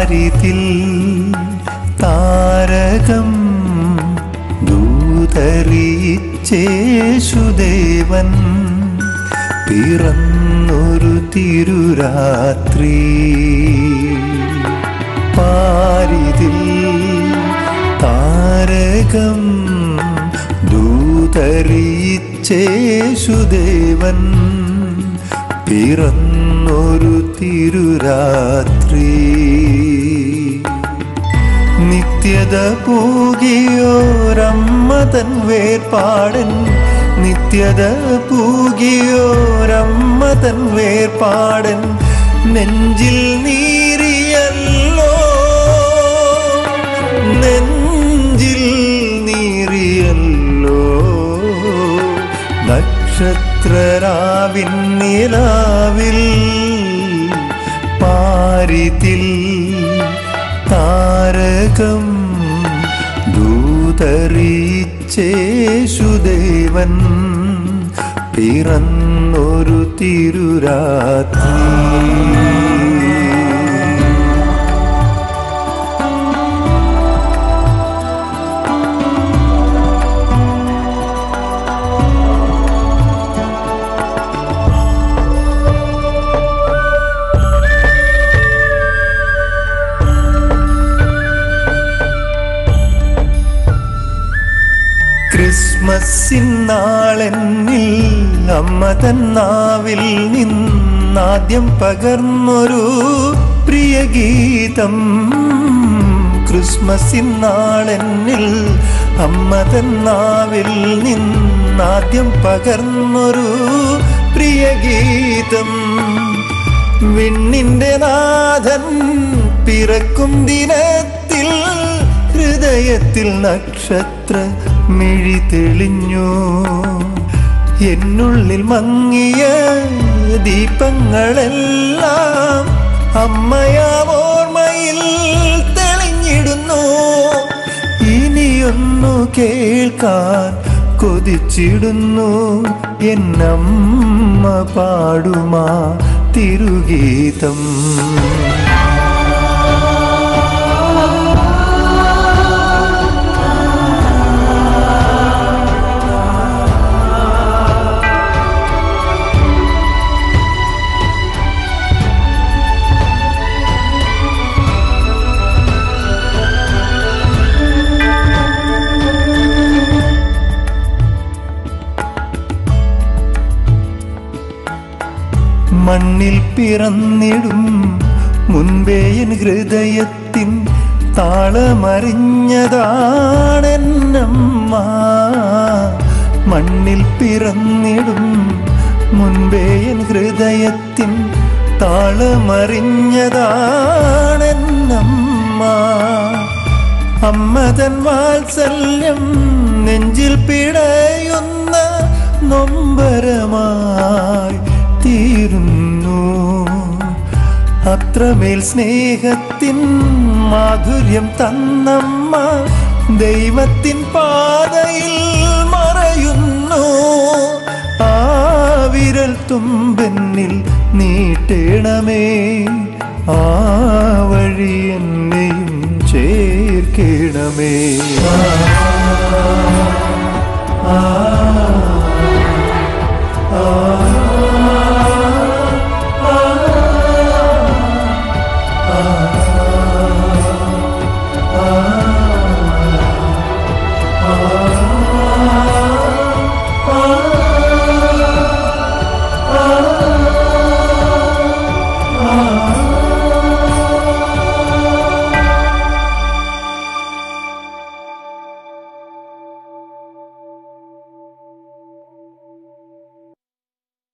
പാരിതിൽ താരകം ദൂതറിയിച്ചേശുദേവൻ പിറന്നൊരു തിരുരാത്രി. പാരിതിൽ താരകം ദൂതറിയിച്ചേശുദേവൻ പിറന്നൊരു തിരുരാത്രി. നിത്യത പൂകിയോരമ്മ തൻ വേർപാടൻ, നിത്യത പൂകിയോരമ്മ തൻ വേർപാടൻ നെഞ്ചിൽ നീറിയല്ലോ, നെഞ്ചിൽ നീറിയല്ലോ. നക്ഷത്രരാവിൻ നിലാവിൽ പാരിതിൽ താരകം ദൂതറിയിച്ചേശുദേവൻ പിറന്നൊരു തിരുരാത്രി. ക്രിസ്മസിൻ നാളെന്നിൽ അമ്മ തൻ നാവിൽ നിന്നാദ്യം പകർന്നൊരു പ്രിയഗീതം. ക്രിസ്മസിൻ നാളെന്നിൽ അമ്മ തൻ നാവിൽ നിന്നാദ്യം പകർന്നൊരു പ്രിയഗീതം. വിണ്ണിന്റെ നാഥൻ പിറക്കും ദിനത്തിൽ ഹൃദയത്തിൽ നക്ഷത്ര മിഴി തെളിഞ്ഞു. എന്നുള്ളിൽ മങ്ങിയ ദീപങ്ങളെല്ലാം അമ്മയാവോർമ്മയിൽ തെളിഞ്ഞിടുന്നു. ഇനിയൊന്നു കേൾക്കാൻ കൊതിച്ചിടുന്നു എന്നമ്മ പാടുമാ തിരുഗീതം. മണ്ണിൽ പിറന്നിടും മുൻപേ എൻ ഹൃദയത്തിൻ താളമറിഞ്ഞതാണെന്നമ്മ. മണ്ണിൽ പിറന്നിടും മുൻപേ എൻ ഹൃദയത്തിൻ താളമറിഞ്ഞതാണെന്നമ്മ. അമ്മ തൻ വാത്സല്യം നെഞ്ചിൽ പിടയുന്ന നൊമ്പരമായി തീരുന്നു. അത്രമേൽ സ്നേഹത്തിൻ മാധുര്യം തന്നമ്മ ദൈവത്തിൻ പാതയിൽ മറയുന്നു. ആ വിരൽ തുമ്പെന്നിൽ നീട്ടേണമേ, ആ വഴി എന്നെയും ചേർക്കണമേ.